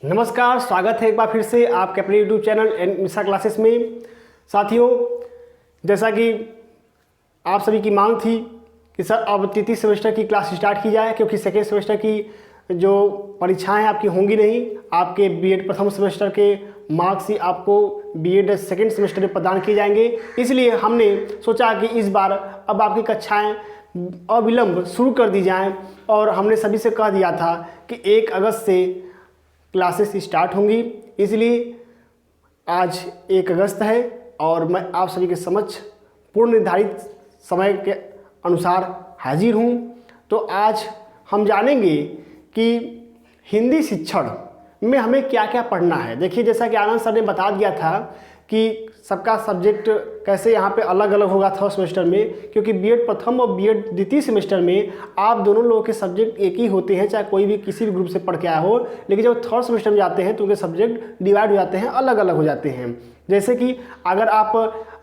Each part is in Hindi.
नमस्कार, स्वागत है एक बार फिर से आपके अपने YouTube channel N Mishra classes में। साथियों, जैसा कि आप सभी की मांग थी कि सर अब तृतीय सेमेस्टर की क्लास स्टार्ट की जाए, क्योंकि सेकेंड सेमेस्टर की जो परीक्षाएं आपकी होंगी नहीं, आपके बीएड प्रथम सेमेस्टर के मार्क्स ही आपको बीएड सेकेंड सेमेस्टर में प्रदान किए जाएंगे। इसलिए हमने सोचा कि इस बार अब आपकी कक्षाएँ अविलंब शुरू कर दी जाएँ, और हमने सभी से कह दिया था कि 1 अगस्त से क्लासेस स्टार्ट होंगी। इसलिए आज 1 अगस्त है और मैं आप सभी के समक्ष पूर्व निर्धारित समय के अनुसार हाजिर हूँ। तो आज हम जानेंगे कि हिंदी शिक्षण में हमें क्या क्या पढ़ना है। देखिए, जैसा कि आनंद सर ने बता दिया था कि सबका सब्जेक्ट कैसे यहाँ पे अलग अलग होगा थर्ड सेमेस्टर में, क्योंकि बीएड प्रथम और बीएड द्वितीय सेमेस्टर में आप दोनों लोगों के सब्जेक्ट एक ही होते हैं, चाहे कोई भी किसी भी ग्रुप से पढ़ के आया हो। लेकिन जब थर्ड सेमेस्टर में जाते हैं तो उनके सब्जेक्ट डिवाइड हो जाते हैं, अलग अलग हो जाते हैं। जैसे कि अगर आप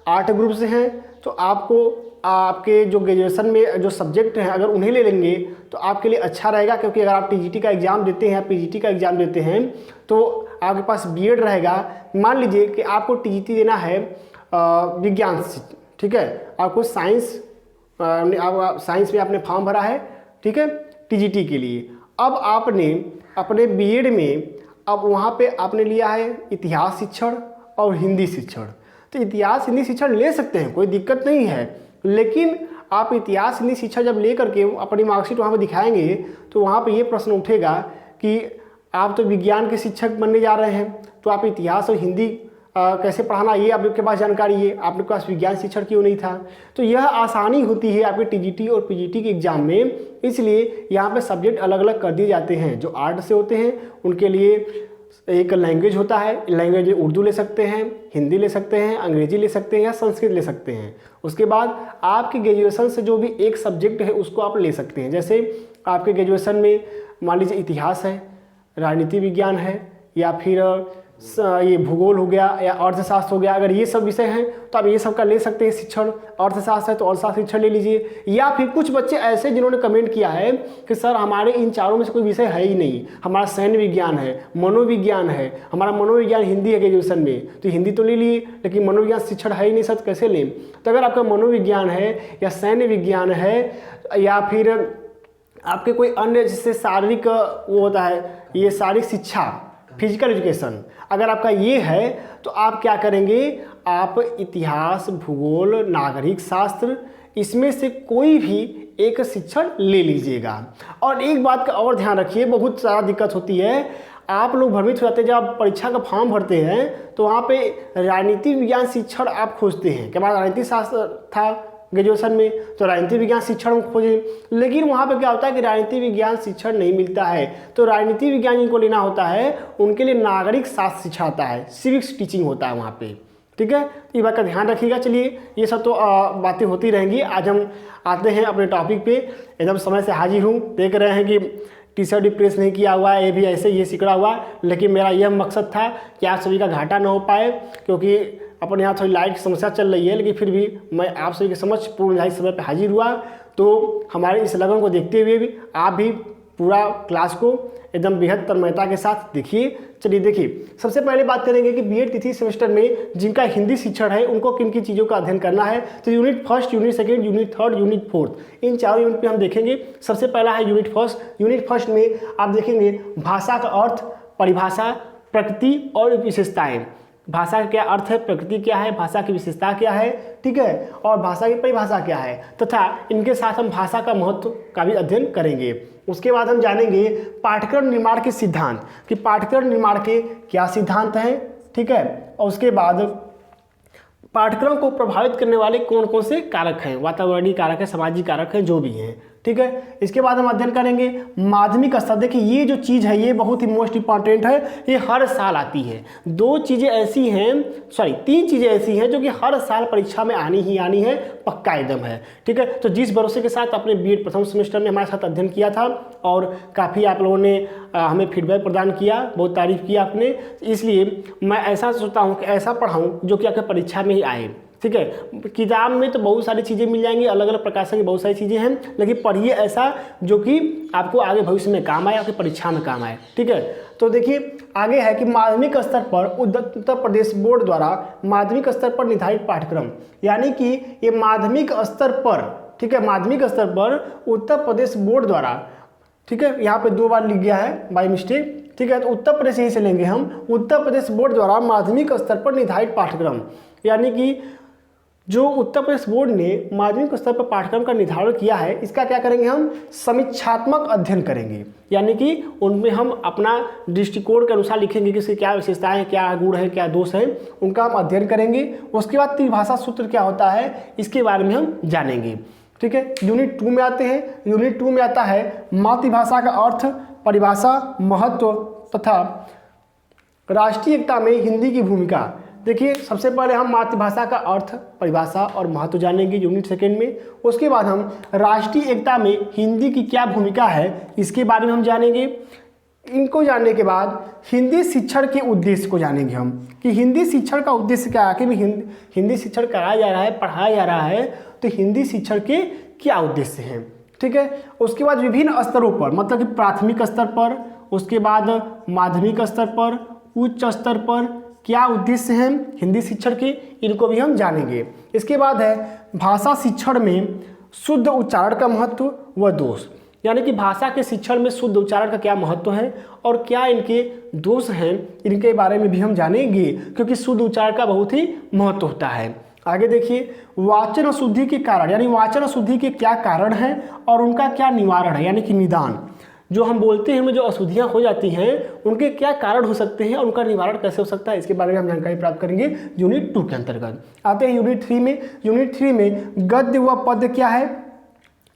आर्ट ग्रुप से हैं तो आपको आपके जो ग्रेजुएशन में जो सब्जेक्ट हैं अगर उन्हें ले लेंगे तो आपके लिए अच्छा रहेगा, क्योंकि अगर आप टीजीटी का एग्ज़ाम देते हैं, पीजीटी का एग्ज़ाम देते हैं तो आपके पास बीएड रहेगा। मान लीजिए कि आपको टीजीटी देना है विज्ञान से, ठीक है, आपको साइंस में आपने फॉर्म भरा है, ठीक है, टीजीटी के लिए। अब आपने अपने बीएड में अब वहाँ पे आपने लिया है इतिहास शिक्षण और हिंदी शिक्षण। तो इतिहास हिंदी शिक्षण ले सकते हैं, कोई दिक्कत नहीं है, लेकिन आप इतिहास हिंदी शिक्षा जब ले करके अपनी मार्कशीट वहाँ पर दिखाएंगे तो वहाँ पे ये प्रश्न उठेगा कि आप तो विज्ञान के शिक्षक बनने जा रहे हैं, तो आप इतिहास और हिंदी कैसे पढ़ाना, ये आपके पास जानकारी है, आपके पास विज्ञान शिक्षण क्यों नहीं था। तो यह आसानी होती है आपके टीजीटी और पीजीटी के एग्ज़ाम में। इसलिए यहाँ पे सब्जेक्ट अलग अलग कर दिए जाते हैं। जो आर्ट से होते हैं उनके लिए एक लैंग्वेज होता है, लैंग्वेज में उर्दू ले सकते हैं, हिंदी ले सकते हैं, अंग्रेजी ले सकते हैं या संस्कृत ले सकते हैं। उसके बाद आपके ग्रेजुएशन से जो भी एक सब्जेक्ट है उसको आप ले सकते हैं। जैसे आपके ग्रेजुएशन में मान लीजिए इतिहास है, राजनीति विज्ञान है, या फिर ये भूगोल हो गया या अर्थशास्त्र हो गया। अगर ये सब विषय हैं तो आप ये सब का ले सकते हैं शिक्षण। अर्थशास्त्र है तो अर्थशास्त्र शिक्षण ले लीजिए। या फिर कुछ बच्चे ऐसे जिन्होंने कमेंट किया है कि सर हमारे इन चारों में से कोई विषय है ही नहीं, हमारा सैन्य विज्ञान है, मनोविज्ञान है, हमारा मनोविज्ञान हिंदी है ग्रेजुएशन में, तो हिंदी तो ले लिए लेकिन मनोविज्ञान शिक्षण है ही नहीं, सर कैसे लें। तो अगर आपका मनोविज्ञान है या सैन्य विज्ञान है या फिर आपके कोई अन्य जिससे शारीरिक वो होता है, ये शारीरिक शिक्षा, फिजिकल एजुकेशन, अगर आपका ये है तो आप क्या करेंगे, आप इतिहास, भूगोल, नागरिक शास्त्र, इसमें से कोई भी एक शिक्षण ले लीजिएगा। और एक बात का और ध्यान रखिए, बहुत ज़्यादा दिक्कत होती है, आप लोग भ्रमित हो जाते हैं जब आप परीक्षा का फॉर्म भरते हैं तो वहाँ पे राजनीति विज्ञान शिक्षण आप खोजते हैं कि हमारा राजनीति शास्त्र था ग्रेजुएशन में तो राजनीति विज्ञान शिक्षण खोजें, लेकिन वहाँ पे क्या होता है कि राजनीति विज्ञान शिक्षण नहीं मिलता है। तो राजनीति विज्ञान जिनको लेना होता है उनके लिए नागरिक शास्त्र शिक्षा आता है, सिविक्स टीचिंग होता है वहाँ पे, ठीक है। तो ये बात का ध्यान रखिएगा। चलिए, ये सब तो बातें होती रहेंगी। आज हम आते हैं अपने टॉपिक पे। एकदम समय से हाजिर हूँ। देख रहे हैं कि टी शर्ट भी प्रेस नहीं किया हुआ है, ये भी ऐसे ये सिकड़ा हुआ, लेकिन मेरा यह मकसद था कि आप सभी का घाटा न हो पाए, क्योंकि अपने यहाँ थोड़ी लाइट की समस्या चल रही है, लेकिन फिर भी मैं आप सभी के समक्ष पूर्ण निर्धारित समय पर हाजिर हुआ। तो हमारे इस लगन को देखते हुए भी आप भी पूरा क्लास को एकदम बेहद तन्मयता के साथ देखिए। चलिए देखिए, सबसे पहले बात करेंगे कि बीएड तृतीय सेमेस्टर में जिनका हिंदी शिक्षण है उनको किन किन चीज़ों का अध्ययन करना है। तो unit first, unit second, unit third, unit fourth, इन चारों यूनिट पे हम देखेंगे। सबसे पहला है यूनिट फर्स्ट। यूनिट फर्स्ट में आप देखेंगे भाषा का अर्थ, परिभाषा, प्रकृति और विशेषताएँ। भाषा का क्या अर्थ है, प्रकृति क्या है, भाषा की विशेषता क्या है, ठीक है, और भाषा की परिभाषा क्या है, तथा इनके साथ हम भाषा का महत्व का भी अध्ययन करेंगे। उसके बाद हम जानेंगे पाठ्यक्रम निर्माण के सिद्धांत, कि पाठ्यक्रम निर्माण के क्या सिद्धांत हैं, ठीक है, और उसके बाद पाठ्यक्रम को प्रभावित करने वाले कौन कौन से कारक हैं, वातावरणीय कारक है, सामाजिक कारक हैं, जो भी हैं, ठीक है। इसके बाद हम अध्ययन करेंगे माध्यमिक स्तर। देखिए, ये जो चीज़ है ये बहुत ही मोस्ट इंपॉर्टेंट है, ये हर साल आती है। तीन चीज़ें ऐसी हैं जो कि हर साल परीक्षा में आनी ही आनी है, पक्का एकदम है, ठीक है। तो जिस भरोसे के साथ अपने बीएड प्रथम सेमेस्टर में हमारे साथ अध्ययन किया था और काफ़ी आप लोगों ने हमें फीडबैक प्रदान किया, बहुत तारीफ किया आपने, इसलिए मैं ऐसा सोचता हूँ कि ऐसा पढ़ाऊँ जो कि आपके परीक्षा में ही आए। ठीक है। किताब में तो बहुत सारी चीज़ें मिल जाएंगी, अलग अलग प्रकाशन की बहुत सारी चीज़ें हैं, लेकिन पढ़िए ऐसा जो कि आपको आगे भविष्य में काम आए, आपकी परीक्षा में काम आए, ठीक है। तो देखिए आगे है कि माध्यमिक स्तर पर उत्तर प्रदेश बोर्ड द्वारा माध्यमिक स्तर पर निर्धारित पाठ्यक्रम, यानी कि ये माध्यमिक स्तर पर, ठीक है, माध्यमिक स्तर पर उत्तर प्रदेश बोर्ड द्वारा, ठीक है, यहाँ पे 2 बार लिख गया है बाय मिस्टेक, ठीक है। तो उत्तर प्रदेश यहीं से लेंगे हम, उत्तर प्रदेश बोर्ड द्वारा माध्यमिक स्तर पर निर्धारित पाठ्यक्रम, यानी कि जो उत्तर प्रदेश बोर्ड ने माध्यमिक स्तर पर पाठ्यक्रम का निर्धारण किया है, इसका क्या करेंगे हम, समीक्षात्मक अध्ययन करेंगे, यानी कि उनमें हम अपना दृष्टिकोण के अनुसार लिखेंगे कि इसकी क्या विशेषताएं हैं, क्या गुण है, क्या दोष है, उनका हम अध्ययन करेंगे। उसके बाद त्रिभाषा सूत्र क्या होता है, इसके बारे में हम जानेंगे, ठीक है। यूनिट 2 में आते हैं। यूनिट 2 में आता है मातृभाषा का अर्थ, परिभाषा, महत्व तथा राष्ट्रीय एकता में हिंदी की भूमिका। देखिए सबसे पहले हम मातृभाषा का अर्थ, परिभाषा और महत्व जानेंगे यूनिट 2 में। उसके बाद हम राष्ट्रीय एकता में हिंदी की क्या भूमिका है, इसके बारे में हम जानेंगे। इनको जानने के बाद हिंदी शिक्षण के उद्देश्य को जानेंगे हम, कि हिंदी शिक्षण का उद्देश्य क्या है, कि हिंदी शिक्षण कराया जा रहा है, पढ़ाया जा रहा है, तो हिंदी शिक्षण के क्या उद्देश्य हैं, ठीक है। उसके बाद विभिन्न स्तरों पर, मतलब कि प्राथमिक स्तर पर, उसके बाद माध्यमिक स्तर पर, उच्च स्तर पर क्या उद्देश्य हैं हिंदी शिक्षण के, इनको भी हम जानेंगे। इसके बाद है भाषा शिक्षण में शुद्ध उच्चारण का महत्व व दोष, यानी कि भाषा के शिक्षण में शुद्ध उच्चारण का क्या महत्व है और क्या इनके दोष हैं, इनके बारे में भी हम जानेंगे, क्योंकि शुद्ध उच्चारण का बहुत ही महत्व होता है। आगे देखिए वाचन अशुद्धि के कारण, यानी वाचन अशुद्धि के क्या कारण हैं और उनका क्या निवारण है, यानी कि निदान। जो हम बोलते हैं उनमें जो अशुद्धियाँ हो जाती हैं उनके क्या कारण हो सकते हैं और उनका निवारण कैसे हो सकता है, इसके बारे में हम जानकारी प्राप्त करेंगे यूनिट 2 के अंतर्गत। आते हैं यूनिट 3 में। यूनिट 3 में गद्य व पद्य क्या है,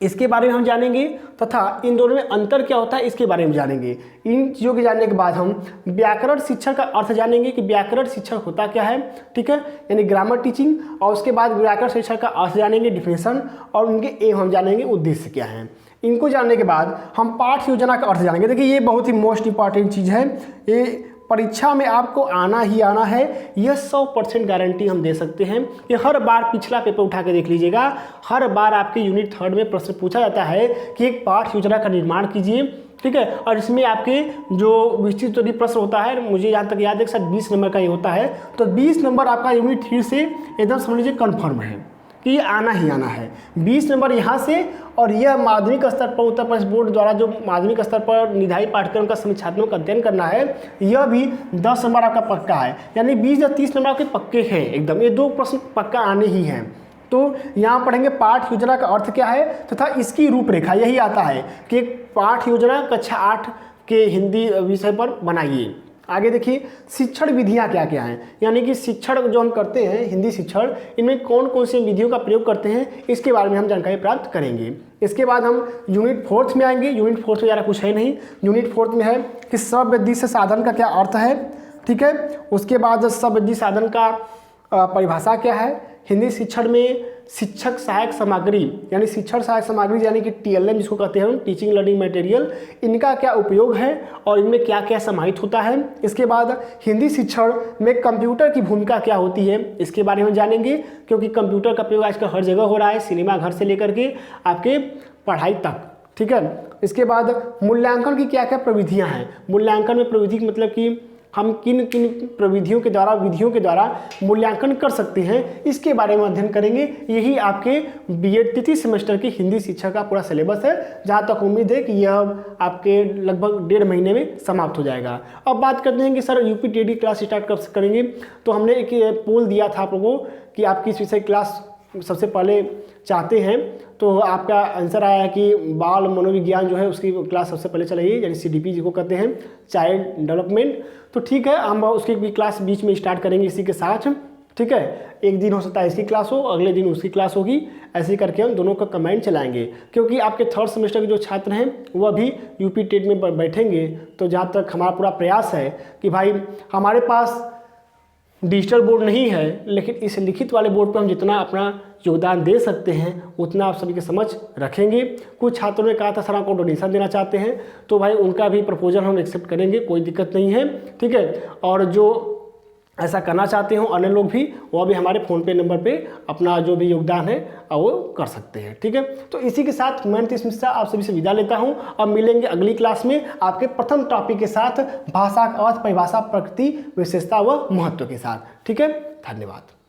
इसके बारे में हम जानेंगे, तथा इन दोनों में अंतर क्या होता है, इसके बारे में जानेंगे। इन चीज़ों के जानने के बाद हम व्याकरण शिक्षण का अर्थ जानेंगे कि व्याकरण शिक्षण होता क्या है, ठीक है, यानी ग्रामर टीचिंग। और उसके बाद व्याकरण शिक्षण का अर्थ जानेंगे, डिफिनेशन, और उनके एम हम जानेंगे उद्देश्य क्या है। इनको जानने के बाद हम पाठ योजना का अर्थ जानेंगे। देखिए ये बहुत ही मोस्ट इंपॉर्टेंट चीज़ है, ये परीक्षा में आपको आना ही आना है, यह 100% गारंटी हम दे सकते हैं। ये हर बार पिछला पेपर उठा के देख लीजिएगा, हर बार आपके यूनिट 3 में प्रश्न पूछा जाता है कि एक पाठ योजना का निर्माण कीजिए, ठीक है। और इसमें आपके जो विस्तृत प्रश्न होता है, मुझे यहाँ तक याद है कि शायद 20 नंबर का ये होता है, तो 20 नंबर आपका यूनिट 3 से एकदम समझ लीजिए कन्फर्म है कि ये आना ही आना है। 20 नंबर यहाँ से, और यह माध्यमिक स्तर पर उत्तर प्रदेश बोर्ड द्वारा जो माध्यमिक स्तर पर निर्धारित पाठ्यक्रम का समीक्षात्मक अध्ययन करना है, यह भी 10 नंबर आपका पक्का है, यानी 20 या 30 नंबर आपके पक्के हैं एकदम, ये 2 प्रश्न पक्का आने ही हैं। तो यहाँ पढ़ेंगे पाठ योजना का अर्थ क्या है तथा इसकी रूपरेखा। यही आता है कि एक पाठ योजना कक्षा 8 के हिंदी विषय पर बनाइए। आगे देखिए शिक्षण विधियां क्या क्या हैं, यानी कि शिक्षण जो हम करते हैं हिंदी शिक्षण, इनमें कौन कौन सी विधियों का प्रयोग करते हैं, इसके बारे में हम जानकारी प्राप्त करेंगे। इसके बाद हम यूनिट 4 में आएंगे। यूनिट 4 में ज़्यादा कुछ है नहीं। यूनिट 4 में है कि शब्ददृश्य साधन का क्या अर्थ है, ठीक है। उसके बाद शब्ददृश्य साधन का परिभाषा क्या है, हिंदी शिक्षण में शिक्षक सहायक सामग्री, यानी शिक्षण सहायक सामग्री यानी कि TLM जिसको कहते हैं हम, टीचिंग लर्निंग मटेरियल, इनका क्या उपयोग है और इनमें क्या क्या समाहित होता है। इसके बाद हिंदी शिक्षण में कंप्यूटर की भूमिका क्या होती है, इसके बारे में जानेंगे, क्योंकि कंप्यूटर का प्रयोग आजकल हर जगह हो रहा है, सिनेमा घर से लेकर के आपके पढ़ाई तक, ठीक है। इसके बाद मूल्यांकन की क्या क्या प्रविधियाँ हैं। मूल्यांकन में प्रविधि मतलब कि हम किन किन प्रविधियों के द्वारा, विधियों के द्वारा मूल्यांकन कर सकते हैं, इसके बारे में अध्ययन करेंगे। यही आपके BEd तृतीय सेमेस्टर की हिंदी शिक्षा का पूरा सिलेबस है, जहाँ तक उम्मीद है कि यह आपके लगभग 1.5 महीने में समाप्त हो जाएगा। अब बात करते हैं कि सर UPTED की क्लास स्टार्ट कब करेंगे। तो हमने एक पोल दिया था आप लोगों को कि आप किस विषय क्लास सबसे पहले चाहते हैं, तो आपका आंसर आया है कि बाल मनोविज्ञान जो है उसकी क्लास सबसे पहले चलेगी, यानी CDP जिसको कहते हैं, चाइल्ड डेवलपमेंट। तो ठीक है, हम उसकी भी क्लास बीच में स्टार्ट करेंगे इसी के साथ, ठीक है। एक दिन हो सकता है इसकी क्लास हो, अगले दिन उसकी क्लास होगी, ऐसे करके हम दोनों का कम्बाइन चलाएंगे, क्योंकि आपके 3rd सेमेस्टर के जो छात्र हैं वह भी UPTED में बैठेंगे। तो जहाँ तक हमारा पूरा प्रयास है कि भाई हमारे पास डिजिटल बोर्ड नहीं है, लेकिन इस लिखित वाले बोर्ड पर हम जितना अपना योगदान दे सकते हैं उतना आप सभी के समझ रखेंगे। कुछ छात्रों ने कहा था सर आपको डोनेशन देना चाहते हैं, तो भाई उनका भी प्रपोजल हम एक्सेप्ट करेंगे, कोई दिक्कत नहीं है, ठीक है। और जो ऐसा करना चाहते हो अन्य लोग भी, वो भी हमारे फ़ोनपे नंबर पे अपना जो भी योगदान है वो कर सकते हैं। ठीक है, तो इसी के साथ मैं नीतीश मिश्रा आप सभी से विदा लेता हूँ। अब मिलेंगे अगली क्लास में आपके प्रथम टॉपिक के साथ, भाषा का अर्थ, परिभाषा, प्रकृति, विशेषता व महत्व के साथ। ठीक है, धन्यवाद।